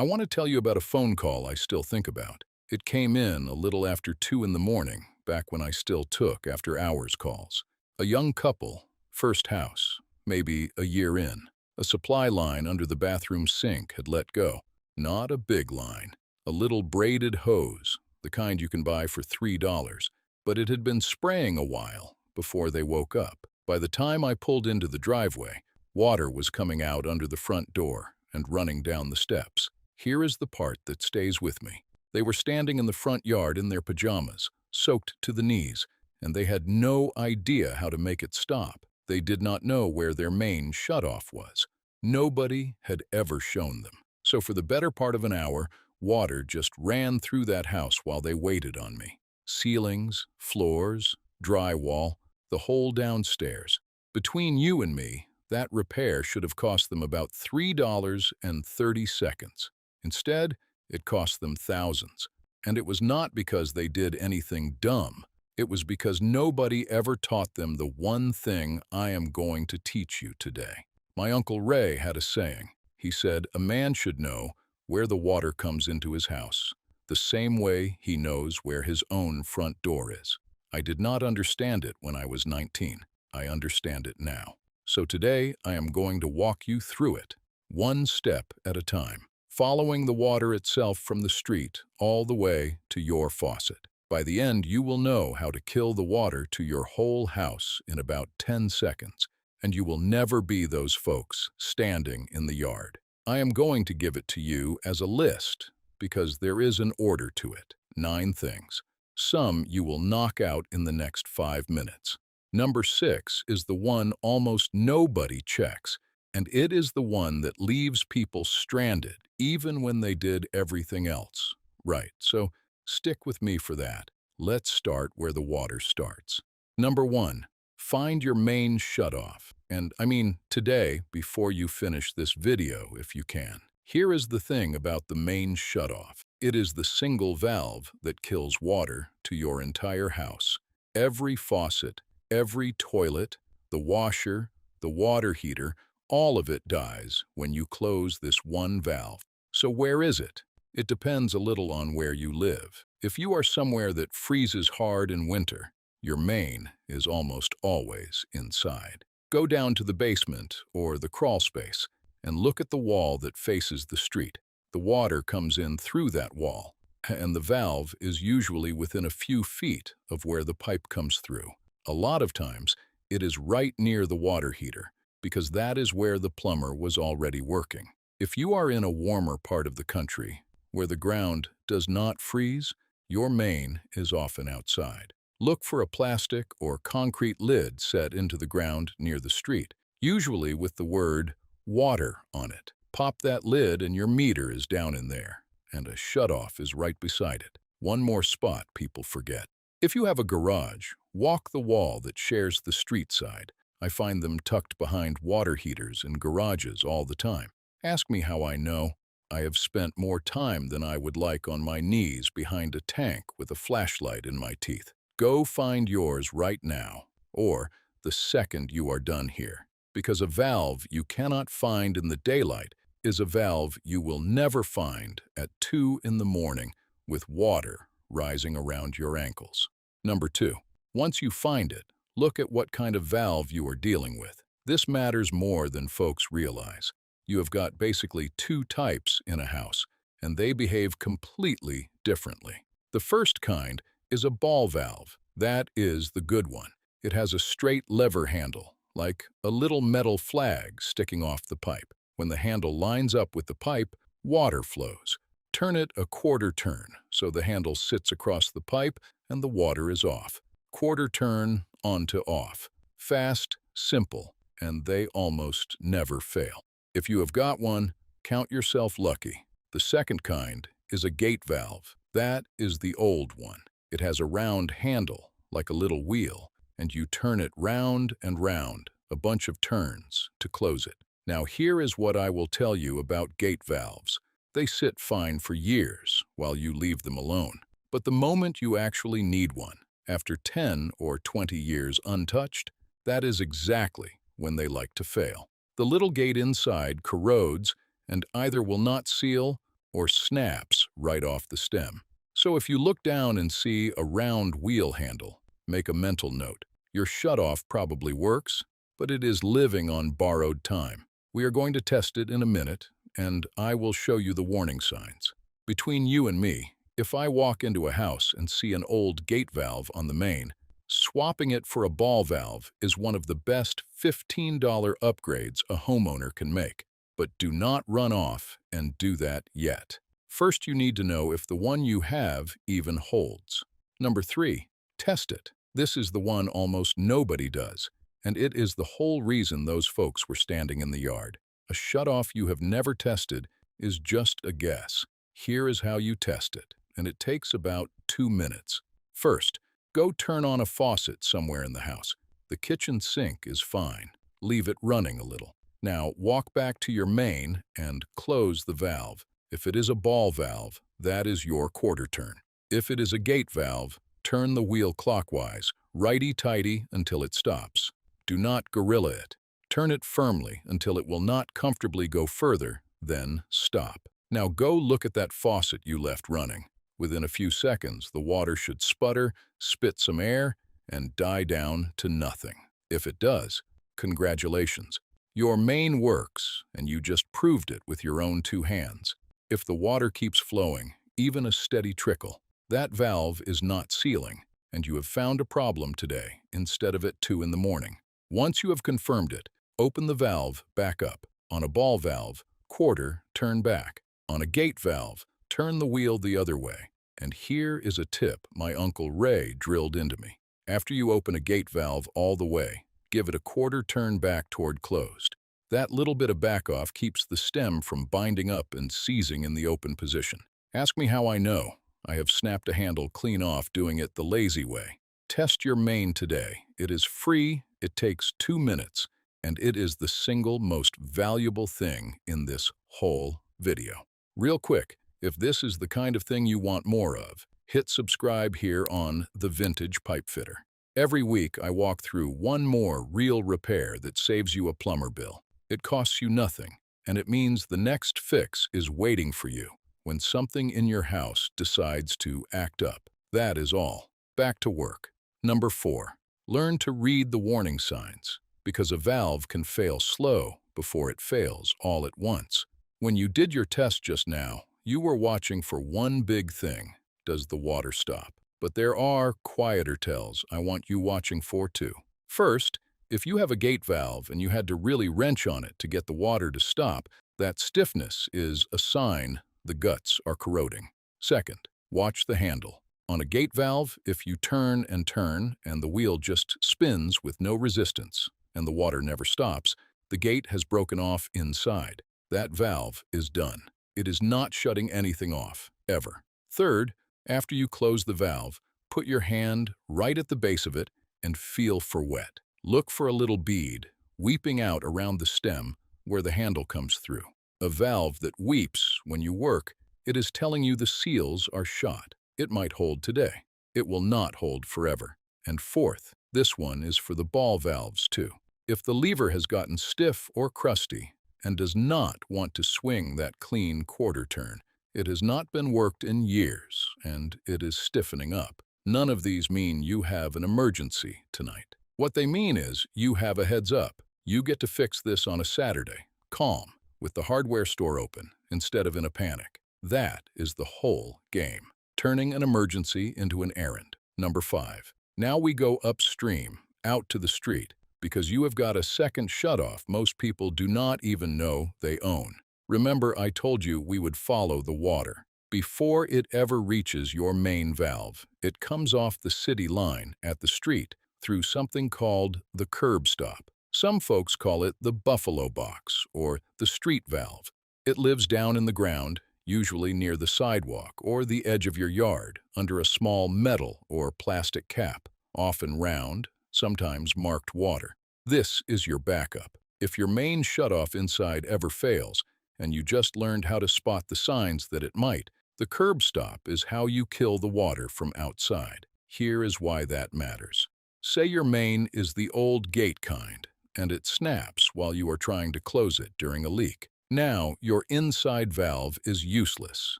I want to tell you about a phone call I still think about. It came in a little after 2 in the morning, back when I still took after-hours calls. A young couple, first house, maybe a year in. A supply line under the bathroom sink had let go. Not a big line. A little braided hose, the kind you can buy for $3, but it had been spraying a while before they woke up. By the time I pulled into the driveway, water was coming out under the front door and running down the steps. Here is the part that stays with me. They were standing in the front yard in their pajamas, soaked to the knees, and they had no idea how to make it stop. They did not know where their main shutoff was. Nobody had ever shown them. So for the better part of an hour, water just ran through that house while they waited on me. Ceilings, floors, drywall, the whole downstairs. Between you and me, that repair should have cost them about $3.30. Instead, it cost them thousands. And it was not because they did anything dumb. It was because nobody ever taught them the one thing I am going to teach you today. My Uncle Ray had a saying. He said, a man should know where the water comes into his house, the same way he knows where his own front door is. I did not understand it when I was 19. I understand it now. So today, I am going to walk you through it, one step at a time, following the water itself from the street all the way to your faucet. By the end, you will know how to kill the water to your whole house in about 10 seconds, and you will never be those folks standing in the yard. I am going to give it to you as a list because there is an order to it. 9 things. Some you will knock out in the next 5 minutes. Number 6 is the one almost nobody checks, and it is the one that leaves people stranded even when they did everything else. Right, so stick with me for that. Let's start where the water starts. Number 1, find your main shutoff. And I mean today, before you finish this video if you can. Here is the thing about the main shutoff. It is the single valve that kills water to your entire house. Every faucet, every toilet, the washer, the water heater, all of it dies when you close this one valve. So where is it? It depends a little on where you live. If you are somewhere that freezes hard in winter, your main is almost always inside. Go down to the basement or the crawl space and look at the wall that faces the street. The water comes in through that wall, and the valve is usually within a few feet of where the pipe comes through. A lot of times, it is right near the water heater, because that is where the plumber was already working. If you are in a warmer part of the country, where the ground does not freeze, your main is often outside. Look for a plastic or concrete lid set into the ground near the street, usually with the word water on it. Pop that lid and your meter is down in there, and a shutoff is right beside it. One more spot people forget. If you have a garage, walk the wall that shares the street side. I find them tucked behind water heaters in garages all the time. Ask me how I know. I have spent more time than I would like on my knees behind a tank with a flashlight in my teeth. Go find yours right now, or the second you are done here, because a valve you cannot find in the daylight is a valve you will never find at 2 in the morning with water rising around your ankles. Number 2, once you find it, look at what kind of valve you are dealing with. This matters more than folks realize. You have got basically 2 types in a house, and they behave completely differently. The first kind is a ball valve. That is the good one. It has a straight lever handle, like a little metal flag sticking off the pipe. When the handle lines up with the pipe, water flows. Turn it a quarter turn so the handle sits across the pipe and the water is off. Quarter turn, on to off. Fast, simple, and they almost never fail. If you have got one, count yourself lucky. The second kind is a gate valve. That is the old one. It has a round handle, like a little wheel, and you turn it round and round, a bunch of turns, to close it. Now here is what I will tell you about gate valves. They sit fine for years while you leave them alone. But the moment you actually need one, after 10 or 20 years untouched, that is exactly when they like to fail. The little gate inside corrodes and either will not seal or snaps right off the stem. So if you look down and see a round wheel handle, make a mental note. Your shutoff probably works, but it is living on borrowed time. We are going to test it in a minute, and I will show you the warning signs. Between you and me, if I walk into a house and see an old gate valve on the main, swapping it for a ball valve is one of the best $15 upgrades a homeowner can make. But do not run off and do that yet. First, you need to know if the one you have even holds. Number 3, test it. This is the one almost nobody does, and it is the whole reason those folks were standing in the yard. A shutoff you have never tested is just a guess. Here is how you test it, and it takes about 2 minutes. First, go turn on a faucet somewhere in the house. The kitchen sink is fine. Leave it running a little. Now, walk back to your main and close the valve. If it is a ball valve, that is your quarter turn. If it is a gate valve, turn the wheel clockwise, righty-tighty until it stops. Do not gorilla it. Turn it firmly until it will not comfortably go further, then stop. Now go look at that faucet you left running. Within a few seconds, the water should sputter, spit some air, and die down to nothing. If it does, congratulations. Your main works, and you just proved it with your own 2 hands. If the water keeps flowing, even a steady trickle, that valve is not sealing, and you have found a problem today instead of at 2 in the morning. Once you have confirmed it, open the valve back up. On a ball valve, quarter, turn back. On a gate valve, turn the wheel the other way. And here is a tip my Uncle Ray drilled into me. After you open a gate valve all the way, give it a quarter turn back toward closed. That little bit of back off keeps the stem from binding up and seizing in the open position. Ask me how I know. I have snapped a handle clean off doing it the lazy way. Test your main today. It is free, it takes 2 minutes, and it is the single most valuable thing in this whole video. Real quick, if this is the kind of thing you want more of, hit subscribe here on the Vintage Pipefitter. Every week, I walk through one more real repair that saves you a plumber bill. It costs you nothing, and it means the next fix is waiting for you when something in your house decides to act up. That is all. Back to work. Number 4, learn to read the warning signs, because a valve can fail slow before it fails all at once. When you did your test just now, you were watching for one big thing. Does the water stop? But there are quieter tells I want you watching for too. First, if you have a gate valve and you had to really wrench on it to get the water to stop, that stiffness is a sign the guts are corroding. Second, watch the handle. On a gate valve, if you turn and the wheel just spins with no resistance and the water never stops, the gate has broken off inside. That valve is done. It is not shutting anything off, ever. Third, after you close the valve, put your hand right at the base of it and feel for wet. Look for a little bead weeping out around the stem where the handle comes through. A valve that weeps when you work, it is telling you the seals are shot. It might hold today. It will not hold forever. And fourth, this one is for the ball valves too. If the lever has gotten stiff or crusty and does not want to swing that clean quarter turn, it has not been worked in years, and it is stiffening up. None of these mean you have an emergency tonight. What they mean is you have a heads up. You get to fix this on a Saturday, calm, with the hardware store open, instead of in a panic. That is the whole game. Turning an emergency into an errand. Number 5. Now we go upstream, out to the street, because you have got a second shutoff most people do not even know they own. Remember, I told you we would follow the water. Before it ever reaches your main valve, it comes off the city line at the street through something called the curb stop. Some folks call it the buffalo box or the street valve. It lives down in the ground, usually near the sidewalk or the edge of your yard, under a small metal or plastic cap, often round, sometimes marked water. This is your backup. If your main shutoff inside ever fails, and you just learned how to spot the signs that it might, the curb stop is how you kill the water from outside. Here is why that matters. Say your main is the old gate kind, and it snaps while you are trying to close it during a leak. Now, your inside valve is useless,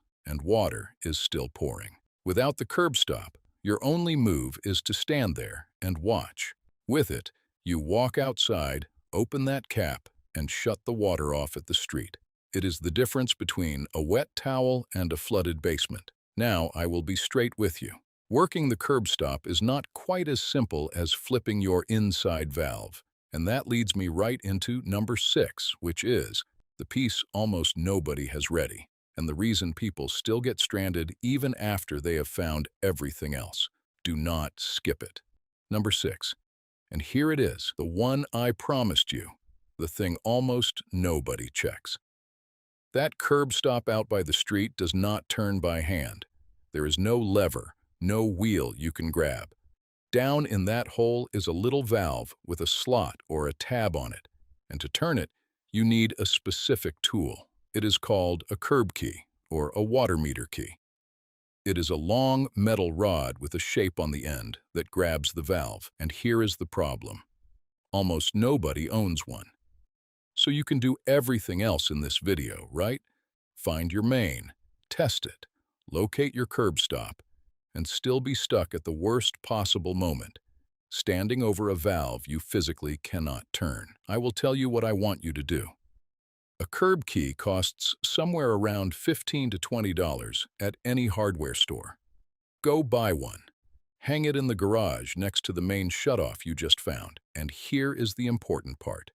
and water is still pouring. Without the curb stop, your only move is to stand there and watch. With it, you walk outside, open that cap, and shut the water off at the street. It is the difference between a wet towel and a flooded basement. Now, I will be straight with you. Working the curb stop is not quite as simple as flipping your inside valve. And that leads me right into number 6, which is the piece almost nobody has ready, and the reason people still get stranded even after they have found everything else. Do not skip it. Number 6. And here it is, the one I promised you, the thing almost nobody checks. That curb stop out by the street does not turn by hand. There is no lever, no wheel you can grab. Down in that hole is a little valve with a slot or a tab on it, and to turn it, you need a specific tool. It is called a curb key or a water meter key. It is a long metal rod with a shape on the end that grabs the valve, and here is the problem. Almost nobody owns one. So you can do everything else in this video, right? Find your main, test it, locate your curb stop, and still be stuck at the worst possible moment, standing over a valve you physically cannot turn. I will tell you what I want you to do. A curb key costs somewhere around $15 to $20 at any hardware store. Go buy one. Hang it in the garage next to the main shutoff you just found. And here is the important part.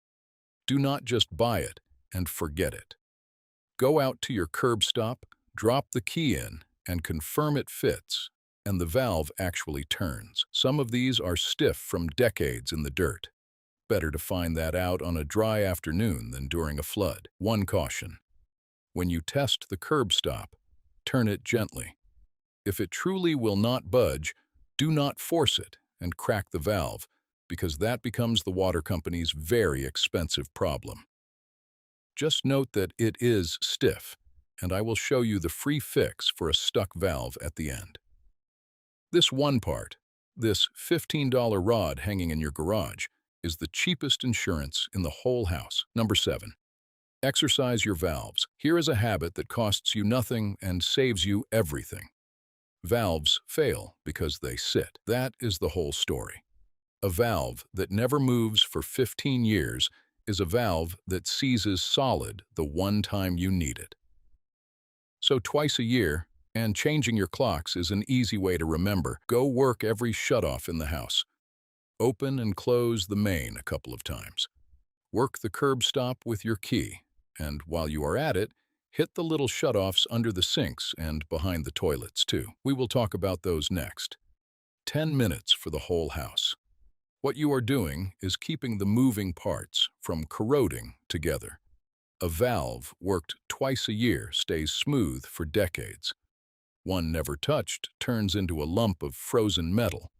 Do not just buy it and forget it. Go out to your curb stop, drop the key in, and confirm it fits, and the valve actually turns. Some of these are stiff from decades in the dirt. Better to find that out on a dry afternoon than during a flood. One caution. When you test the curb stop, turn it gently. If it truly will not budge, do not force it and crack the valve, because that becomes the water company's very expensive problem. Just note that it is stiff, and I will show you the free fix for a stuck valve at the end. This one part, this $15 rod hanging in your garage, is the cheapest insurance in the whole house. Number 7. Exercise your valves. Here is a habit that costs you nothing and saves you everything. Valves fail because they sit. That is the whole story. A valve that never moves for 15 years is a valve that seizes solid the one time you need it. So twice a year, and changing your clocks is an easy way to remember. Go work every shutoff in the house. Open and close the main a couple of times. Work the curb stop with your key, and while you are at it, hit the little shutoffs under the sinks and behind the toilets too. We will talk about those next. 10 minutes for the whole house. What you are doing is keeping the moving parts from corroding together. A valve worked twice a year stays smooth for decades. One never touched turns into a lump of frozen metal.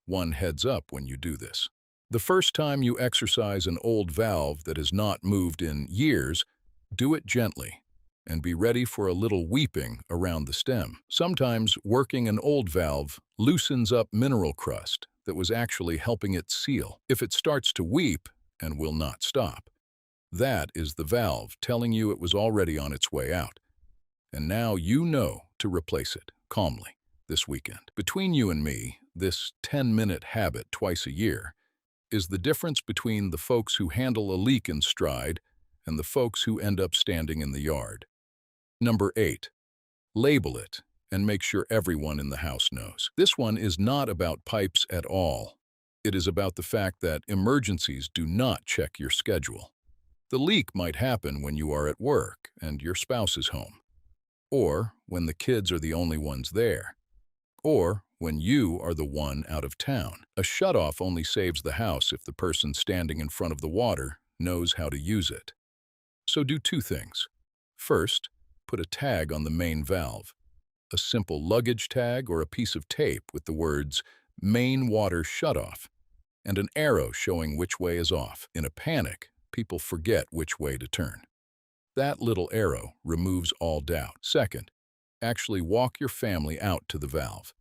One heads up when you do this. The first time you exercise an old valve that has not moved in years, do it gently and be ready for a little weeping around the stem. Sometimes working an old valve loosens up mineral crust that was actually helping it seal. If it starts to weep and will not stop, that is the valve telling you it was already on its way out. And now you know to replace it calmly this weekend. Between you and me, this 10-minute habit twice a year is the difference between the folks who handle a leak in stride and the folks who end up standing in the yard. Number 8. Label it and make sure everyone in the house knows. This one is not about pipes at all. It is about the fact that emergencies do not check your schedule. The leak might happen when you are at work and your spouse is home, or when the kids are the only ones there, or when you are the one out of town. A shutoff only saves the house if the person standing in front of the water knows how to use it. So do 2 things. First, put a tag on the main valve, a simple luggage tag or a piece of tape with the words "Main Water Shutoff" and an arrow showing which way is off. In a panic, people forget which way to turn. That little arrow removes all doubt. Second, actually walk your family out to the valve.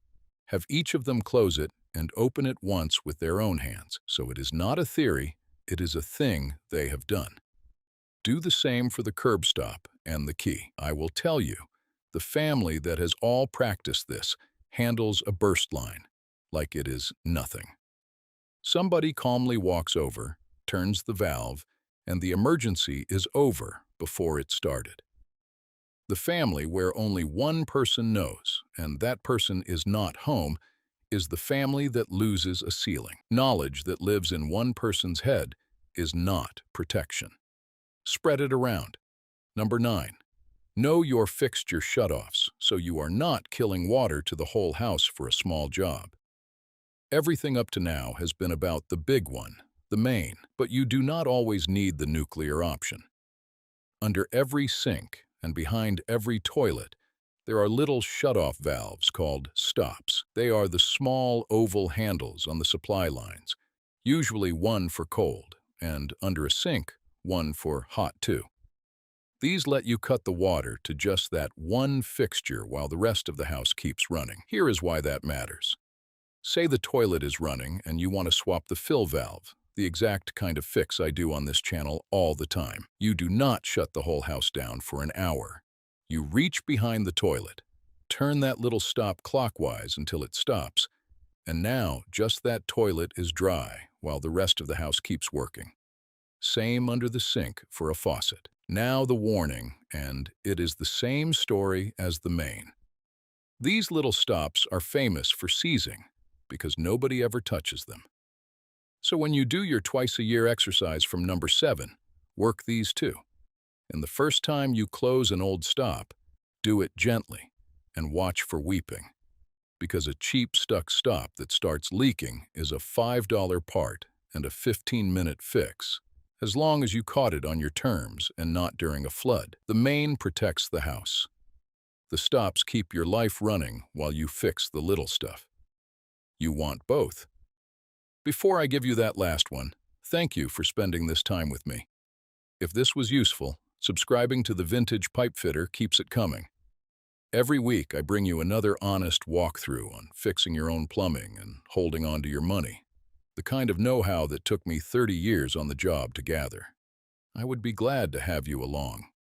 Have each of them close it and open it once with their own hands. So it is not a theory, it is a thing they have done. Do the same for the curb stop and the key. I will tell you, the family that has all practiced this handles a burst line like it is nothing. Somebody calmly walks over, turns the valve, and the emergency is over before it started. The family where only one person knows, and that person is not home, is the family that loses a ceiling. Knowledge that lives in one person's head is not protection. Spread it around. Number 9. Know your fixture shutoffs so you are not killing water to the whole house for a small job. Everything up to now has been about the big one, the main, but you do not always need the nuclear option. Under every sink and behind every toilet, there are little shutoff valves called stops. They are the small oval handles on the supply lines, usually one for cold, and under a sink, one for hot too. These let you cut the water to just that one fixture while the rest of the house keeps running. Here is why that matters. Say the toilet is running and you want to swap the fill valve, the exact kind of fix I do on this channel all the time. You do not shut the whole house down for an hour. You reach behind the toilet, turn that little stop clockwise until it stops, and now just that toilet is dry while the rest of the house keeps working. Same under the sink for a faucet. Now the warning, and it is the same story as the main. These little stops are famous for seizing because nobody ever touches them. So when you do your twice-a-year exercise from number 7, work these too. And the first time you close an old stop, do it gently and watch for weeping. Because a cheap stuck stop that starts leaking is a $5 part and a 15-minute fix, as long as you caught it on your terms and not during a flood. The main protects the house. The stops keep your life running while you fix the little stuff. You want both. Before I give you that last one, thank you for spending this time with me. If this was useful, subscribing to the Vintage Pipefitter keeps it coming. Every week I bring you another honest walkthrough on fixing your own plumbing and holding on to your money. The kind of know-how that took me 30 years on the job to gather. I would be glad to have you along.